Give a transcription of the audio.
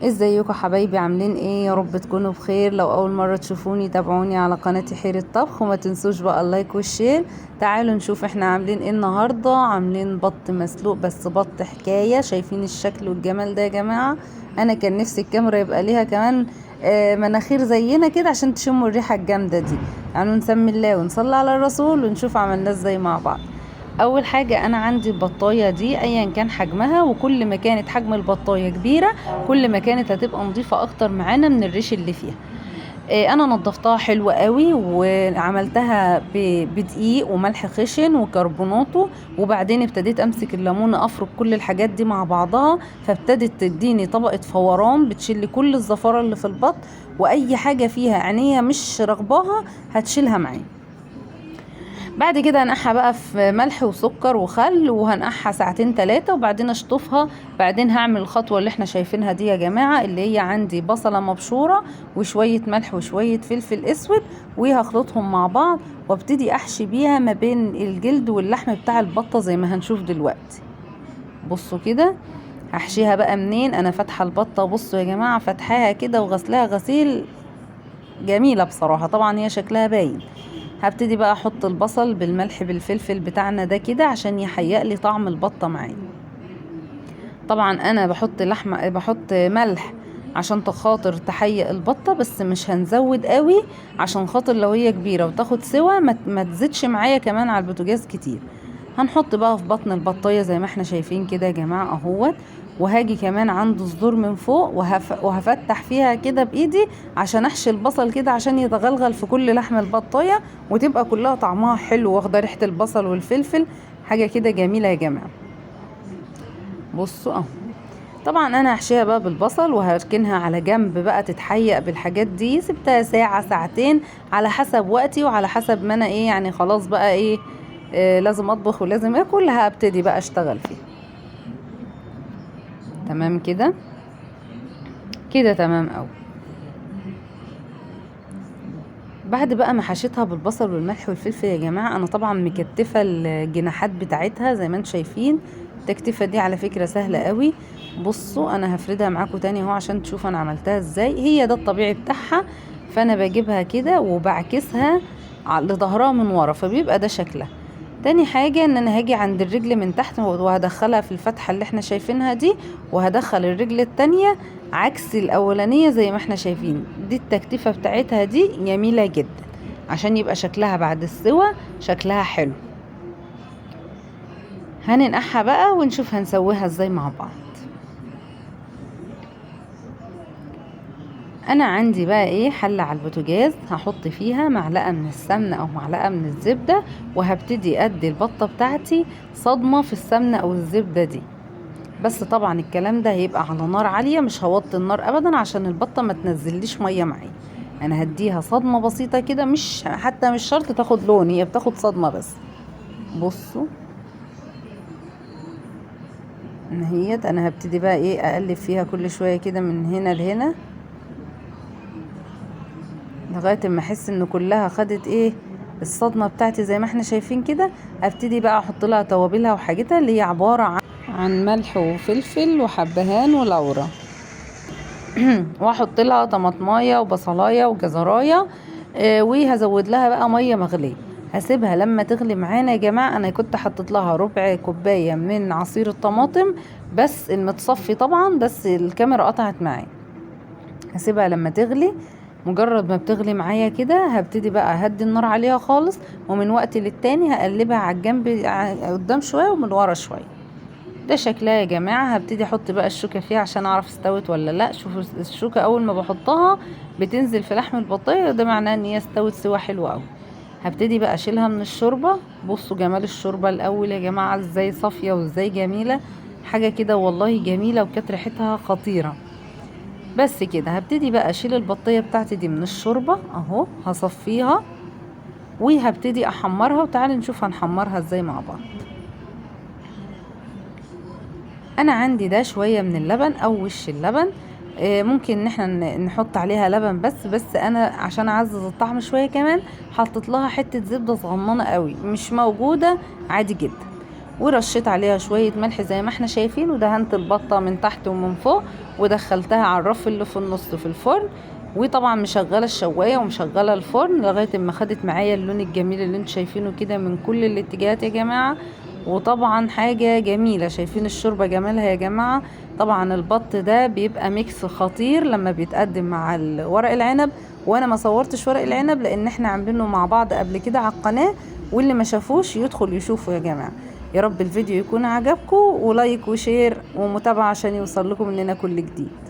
ازيكم حبايبي؟ عاملين ايه؟ يا رب تكونوا بخير. لو اول مرة تشوفوني تابعوني على قناة حير الطبخ، وما تنسوش بقى اللايك والشير. تعالوا نشوف احنا عاملين ايه النهاردة. عاملين بط مسلوق، بس بط حكاية. شايفين الشكل والجمال ده يا جماعة؟ انا كان نفسي الكاميرا يبقى ليها كمان مناخير زينا كده عشان تشموا الريحة الجامدة دي. يعني نسمي الله ونصلي على الرسول ونشوف عملناه ازاي مع بعض. اول حاجة انا عندي البطاية دي ايا كان حجمها، وكل ما كانت حجم البطاية كبيرة كل ما كانت هتبقى نظيفة اكتر معانا من الريش اللي فيها. انا نضفتها حلوة قوي وعملتها بدقيق وملح خشن وكربوناتو، وبعدين ابتديت امسك الليمون افرك كل الحاجات دي مع بعضها، فابتدت تديني طبقة فوران بتشيل كل الزفارة اللي في البط، واي حاجة فيها عينية مش رغباها هتشيلها معايا. بعد كده هنقعها بقى في ملح وسكر وخل، وهنقعها ساعتين 3 وبعدين اشطفها. بعدين هعمل الخطوة اللي احنا شايفينها دي يا جماعة، اللي هي عندي بصلة مبشورة وشوية ملح وشوية فلفل اسود، وهخلطهم مع بعض وابتدي احشي بيها ما بين الجلد واللحم بتاع البطة زي ما هنشوف دلوقتي. بصوا كده هحشيها بقى منين. انا فاتحة البطة، بصوا يا جماعة، فاتحاها كده وغسلها غسيل جميلة بصراحة، طبعا هي شكلها باين. هبتدي بقى احط البصل بالملح بالفلفل بتاعنا ده كده عشان يحيق لي طعم البطة معايا. طبعا انا بحط ملح عشان خاطر تحيق البطة، بس مش هنزود قوي عشان خاطر لو هي كبيرة وتاخد سوا ما تزيدش معايا كمان على البوتاجاز كتير. هنحط بقى في بطن البطاية زي ما احنا شايفين كده يا جماعة اهوت، وهاجي كمان عند الصدور من فوق وهفتح فيها كده بايدي عشان احشي البصل كده عشان يتغلغل في كل لحم البطاية وتبقى كلها طعمها حلو واخده ريحة البصل والفلفل. حاجة كده جميلة يا جماعة. بصوا اهو. طبعا انا هحشيها بقى بالبصل وهركنها على جنب بقى تتحيق بالحاجات دي. سبتها ساعة ساعتين على حسب وقتي وعلى حسب ما انا ايه، يعني خلاص بقى ايه، لازم اطبخ ولازم اكل، هبتدي بقى اشتغل فيه. تمام كده، كده تمام اوي. بعد بقى ما حشيتها بالبصل والملح والفلفل يا جماعة، انا طبعا مكتفة الجناحات بتاعتها زي ما انتم شايفين. التكتيفة دي على فكرة سهلة قوي. بصوا انا هفردها معاكم تاني اهو عشان تشوفوا انا عملتها ازاي. هي ده الطبيعي بتاعها، فانا بجيبها كده وبعكسها لظهرها من ورا فبيبقى ده شكلها. تاني حاجة ان انا هاجي عند الرجل من تحت وهدخلها في الفتحة اللي احنا شايفينها دي، وهدخل الرجل التانية عكس الاولانية زي ما احنا شايفين. دي التكتيفة بتاعتها دي جميلة جدا عشان يبقى شكلها بعد السوا شكلها حلو. هننقعها بقى ونشوف هنسويها ازاي مع بعض. انا عندي بقى ايه، حلة على البوتاجاز هحط فيها معلقة من السمنة او معلقة من الزبدة، وهبتدي ادي البطة بتاعتي صدمة في السمنة او الزبدة دي. بس طبعا الكلام ده هيبقى على نار عالية، مش هوطي النار ابدا عشان البطة ما تنزليش مية معايا. انا هديها صدمة بسيطة كده، مش حتى مش شرط تاخد لون، هي بتاخد صدمة بس. بصوا نهيت. انا هبتدي بقى ايه، اقلب فيها كل شوية كده من هنا لهنا لغاية ما احس ان كلها خدت ايه الصدمة بتاعتي زي ما احنا شايفين كده. ابتدي بقى احط لها توابلها وحاجتها اللي هي عبارة عن ملح وفلفل وحبهان ولورا واحط لها طماطمايه وبصلايه وجزرايه. وهزود لها بقى ميه مغليه. هسيبها لما تغلي معانا يا جماعه. انا كنت حطيت لها ربع كوبايه من عصير الطماطم بس المتصفي طبعا، بس الكاميرا قطعت معايا. هسيبها لما تغلي. مجرد ما بتغلي معايا كده هبتدي بقى اهدي النار عليها خالص، ومن وقت للتاني هقلبها على الجنب قدام شويه ومن ورا شويه. ده شكلها يا جماعة. هبتدي احط بقى الشوكة فيها عشان اعرف استوت ولا لا. شوفوا الشوكة اول ما بحطها بتنزل في لحم البطاية، ده معناه ان هي استوت سوا حلو قوي. هبتدي بقى اشيلها من الشوربة. بصوا جمال الشوربة الاول يا جماعة ازاي صافية وازاي جميلة. حاجة كده والله جميلة، وكانت ريحتها خطيرة. بس كده هبتدي بقى اشيل البطاية بتاعتي دي من الشوربة اهو، هصفيها وهبتدي احمرها. وتعالي نشوف هنحمرها ازاي مع بعض. انا عندي ده شوية من اللبن او وش اللبن. ممكن ان احنا نحط عليها لبن بس انا عشان اعزز الطعم شوية كمان حطيت لها حتة زبدة صغننة قوي مش موجودة عادي جدا. ورشيت عليها شوية ملح زي ما احنا شايفين، ودهنت البطة من تحت ومن فوق، ودخلتها على الرف اللي في النص في الفرن. وطبعا مشغله الشوايه ومشغله الفرن لغايه ما خدت معايا اللون الجميل اللي انتوا شايفينه كده من كل الاتجاهات يا جماعه. وطبعا حاجه جميله، شايفين الشوربه جمالها يا جماعه. طبعا البط ده بيبقى ميكس خطير لما بيتقدم مع ورق العنب. وانا ما صورتش ورق العنب لان احنا عاملينه مع بعض قبل كده على القناه، واللي ما شافوش يدخل يشوفه يا جماعه. يا رب الفيديو يكون عجبكم، ولايك وشير ومتابعه عشان يوصل لكم مننا كل جديد.